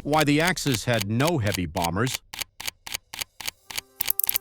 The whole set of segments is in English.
Why the Axis had no heavy bombers.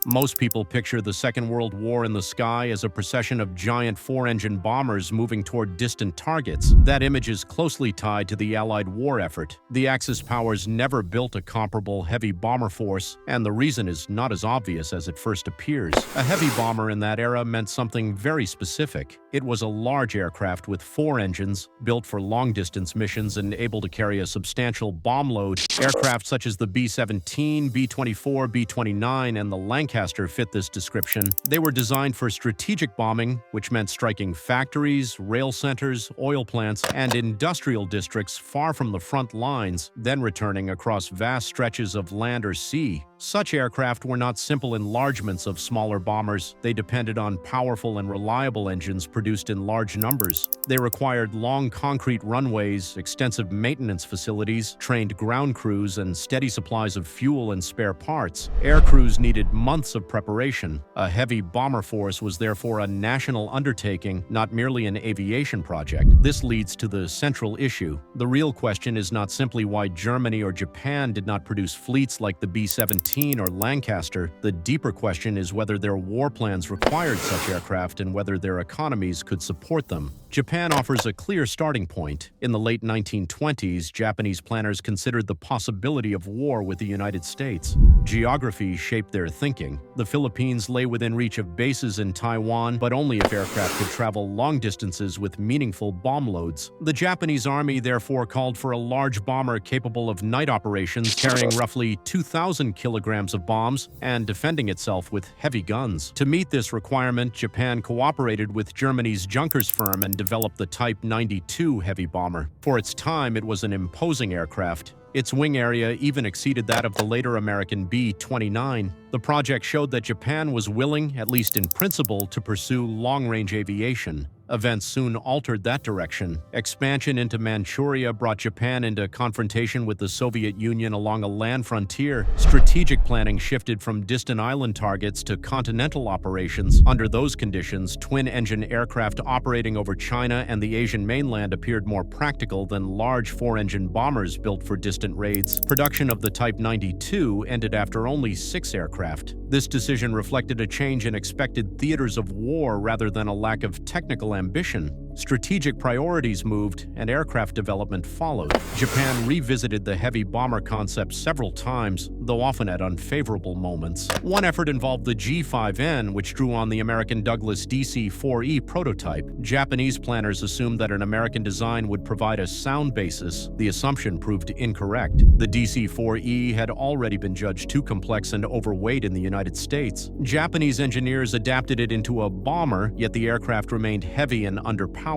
Most people picture the Second World War in the sky as a procession of giant four-engine bombers moving toward distant targets. That image is closely tied to the Allied war effort. The Axis powers never built a comparable heavy bomber force, and the reason is not as obvious as it first appears. A heavy bomber in that era meant something very specific. It was a large aircraft with four engines, built for long-distance missions and able to carry a substantial bomb load. Aircraft such as the B-17, B-24, B-29, and the Lancaster fit this description. They were designed for strategic bombing, which meant striking factories, rail centers, oil plants, and industrial districts far from the front lines, then returning across vast stretches of land or sea. Such aircraft were not simple enlargements of smaller bombers. They depended on powerful and reliable engines produced in large numbers. They required long concrete runways, extensive maintenance facilities, trained ground crews, and steady supplies of fuel and spare parts. Air crews needed months of preparation. A heavy bomber force was therefore a national undertaking, not merely an aviation project. This leads to the central issue. The real question is not simply why Germany or Japan did not produce fleets like the B-17 or Lancaster. The deeper question is whether their war plans required such aircraft and whether their economies could support them. Japan offers a clear starting point. In the late 1920s, Japanese planners considered the possibility of war with the United States. Geography shaped their thinking. The Philippines lay within reach of bases in Taiwan, but only if aircraft could travel long distances with meaningful bomb loads. The Japanese army therefore called for a large bomber capable of night operations, carrying roughly 2,000 kilograms of bombs and defending itself with heavy guns. To meet this requirement, Japan cooperated with Germany's Junkers firm and developed the Type 92 heavy bomber. For its time, it was an imposing aircraft. Its wing area even exceeded that of the later American B-29. The project showed that Japan was willing, at least in principle, to pursue long-range aviation. Events soon altered that direction. Expansion into Manchuria brought Japan into confrontation with the Soviet Union along a land frontier. Strategic planning shifted from distant island targets to continental operations. Under those conditions, twin-engine aircraft operating over China and the Asian mainland appeared more practical than large four-engine bombers built for distant raids. Production of the Type 92 ended after only 6 aircraft. This decision reflected a change in expected theaters of war rather than a lack of technical ambition. Strategic priorities moved, and aircraft development followed. Japan revisited the heavy bomber concept several times, though often at unfavorable moments. One effort involved the G5N, which drew on the American Douglas DC-4E prototype. Japanese planners assumed that an American design would provide a sound basis. The assumption proved incorrect. The DC-4E had already been judged too complex and overweight in the United States. Japanese engineers adapted it into a bomber, yet the aircraft remained heavy and underpowered.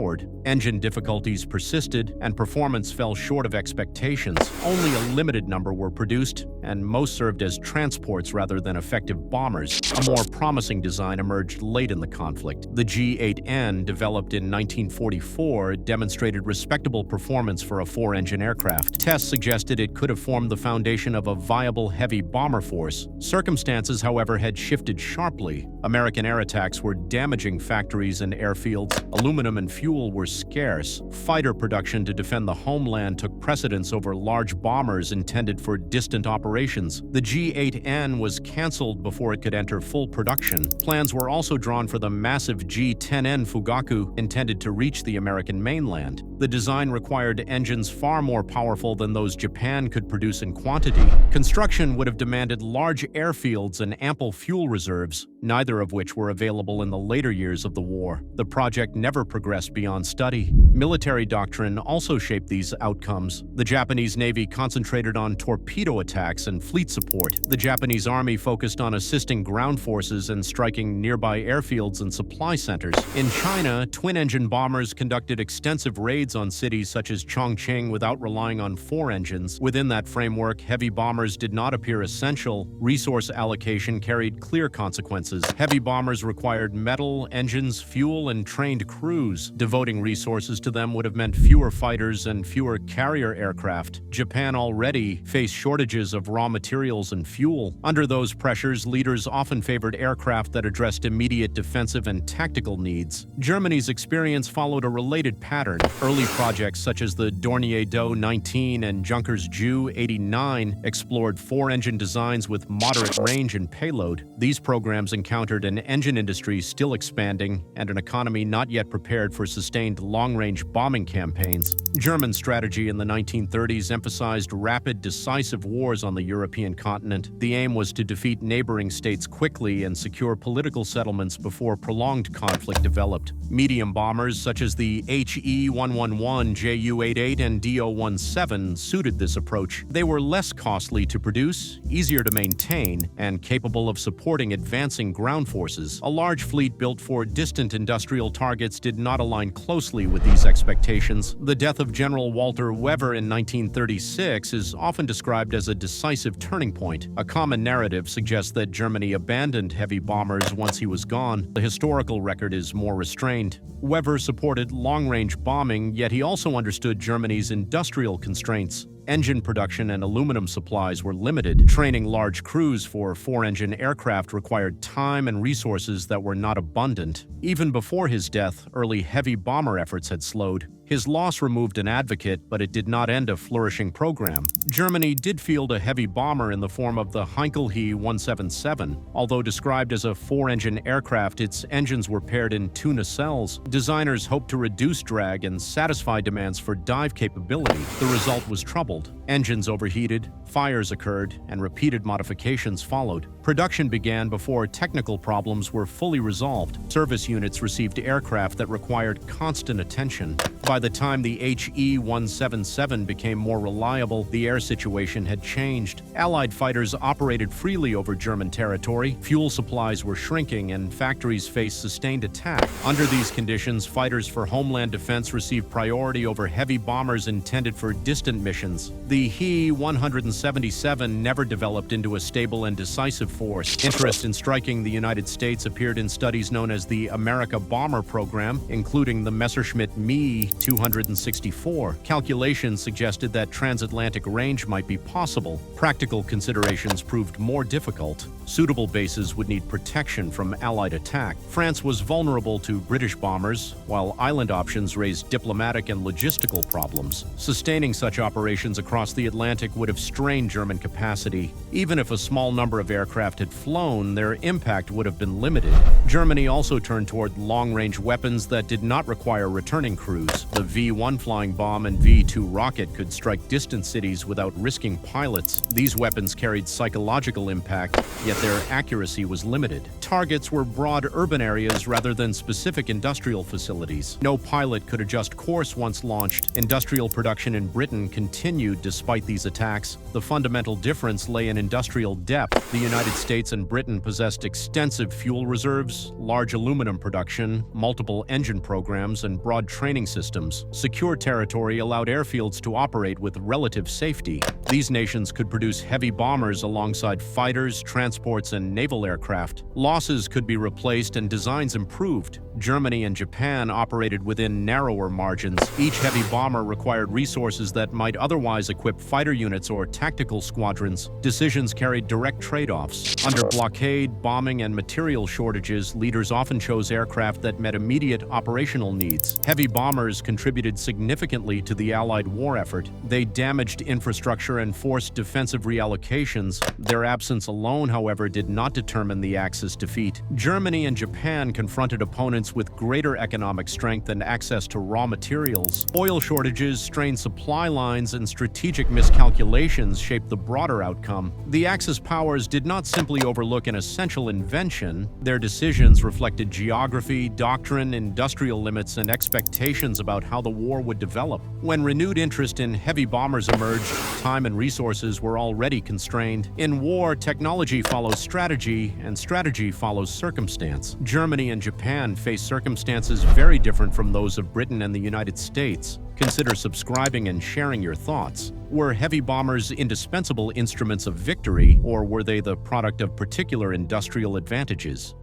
Engine difficulties persisted, and performance fell short of expectations. Only a limited number were produced, and most served as transports rather than effective bombers. A more promising design emerged late in the conflict. The G8N, developed in 1944, demonstrated respectable performance for a four-engine aircraft. Tests suggested it could have formed the foundation of a viable heavy bomber force. Circumstances, however, had shifted sharply. American air attacks were damaging factories and airfields. Aluminum and fuel were scarce. Fighter production to defend the homeland took precedence over large bombers intended for distant operations. The G8N was canceled before it could enter full production. Plans were also drawn for the massive G10N Fugaku, intended to reach the American mainland. The design required engines far more powerful than those Japan could produce in quantity. Construction would have demanded large airfields and ample fuel reserves, neither of which were available in the later years of the war. The project never progressed beyond study. Military doctrine also shaped these outcomes. The Japanese Navy concentrated on torpedo attacks and fleet support. The Japanese Army focused on assisting ground forces and striking nearby airfields and supply centers. In China, twin-engine bombers conducted extensive raids on cities such as Chongqing without relying on four engines. Within that framework, heavy bombers did not appear essential. Resource allocation carried clear consequences. Heavy bombers required metal, engines, fuel, and trained crews. Devoting resources to them would have meant fewer fighters and fewer carrier aircraft. Japan already faced shortages of raw materials and fuel. Under those pressures, leaders often favored aircraft that addressed immediate defensive and tactical needs. Germany's experience followed a related pattern. Early projects such as the Dornier Do 19 and Junkers Ju 89 explored four-engine designs with moderate range and payload. These programs encountered an engine industry still expanding and an economy not yet prepared for sustained long-range bombing campaigns. German strategy in the 1930s emphasized rapid, decisive wars on the European continent. The aim was to defeat neighboring states quickly and secure political settlements before prolonged conflict developed. Medium bombers such as the HE-111, Ju-88, and Do-17 suited this approach. They were less costly to produce, easier to maintain, and capable of supporting advancing ground forces. A large fleet built for distant industrial targets did not align closely with these expectations. The death of General Walter Wever in 1936 is often described as a decisive turning point. A common narrative suggests that Germany abandoned heavy bombers once he was gone. The historical record is more restrained. Wever supported long-range bombing, yet he also understood Germany's industrial constraints. Engine production and aluminum supplies were limited. Training large crews for four-engine aircraft required time and resources that were not abundant. Even before his death, early heavy bomber efforts had slowed. His loss removed an advocate, but it did not end a flourishing program. Germany did field a heavy bomber in the form of the Heinkel He-177. Although described as a four-engine aircraft, its engines were paired in two nacelles. Designers hoped to reduce drag and satisfy demands for dive capability. The result was troubled. Engines overheated, fires occurred, and repeated modifications followed. Production began before technical problems were fully resolved. Service units received aircraft that required constant attention. By the time the HE-177 became more reliable, the air situation had changed. Allied fighters operated freely over German territory, fuel supplies were shrinking, and factories faced sustained attack. Under these conditions, fighters for homeland defense received priority over heavy bombers intended for distant missions. The He-177 never developed into a stable and decisive force. Interest in striking the United States appeared in studies known as the America Bomber Program, including the Messerschmitt Me 264. Calculations suggested that transatlantic range might be possible. Practical considerations proved more difficult. Suitable bases would need protection from Allied attack. France was vulnerable to British bombers, while island options raised diplomatic and logistical problems. Sustaining such operations across the Atlantic would have strained German capacity. Even if a small number of aircraft had flown, their impact would have been limited. Germany also turned toward long-range weapons that did not require returning crews. The V-1 flying bomb and V-2 rocket could strike distant cities without risking pilots. These weapons carried psychological impact, yet their accuracy was limited. Targets were broad urban areas rather than specific industrial facilities. No pilot could adjust course once launched. Industrial production in Britain continued despite these attacks. The fundamental difference lay in industrial depth. The United States and Britain possessed extensive fuel reserves, large aluminum production, multiple engine programs, and broad training systems. Secure territory allowed airfields to operate with relative safety. These nations could produce heavy bombers alongside fighters, transports, and naval aircraft. Losses could be replaced and designs improved. Germany and Japan operated within narrower margins. Each heavy bomber required resources that might otherwise equip fighter units or tactical squadrons. Decisions carried direct trade-offs. Under blockade, bombing, and material shortages, leaders often chose aircraft that met immediate operational needs. Heavy bombers contributed significantly to the Allied war effort. They damaged infrastructure and forced defensive reallocations. Their absence alone, however, did not determine the Axis defeat. Germany and Japan confronted opponents with greater economic strength and access to raw materials. Oil shortages, strained supply lines, and strategic miscalculations shaped the broader outcome. The Axis powers did not simply overlook an essential invention. Their decisions reflected geography, doctrine, industrial limits, and expectations about how the war would develop. When renewed interest in heavy bombers emerged, time and resources were already constrained. In war, technology follows strategy, and strategy follows circumstance. Germany and Japan faced circumstances very different from those of Britain and the United States. Consider subscribing and sharing your thoughts. Were heavy bombers indispensable instruments of victory, or were they the product of particular industrial advantages?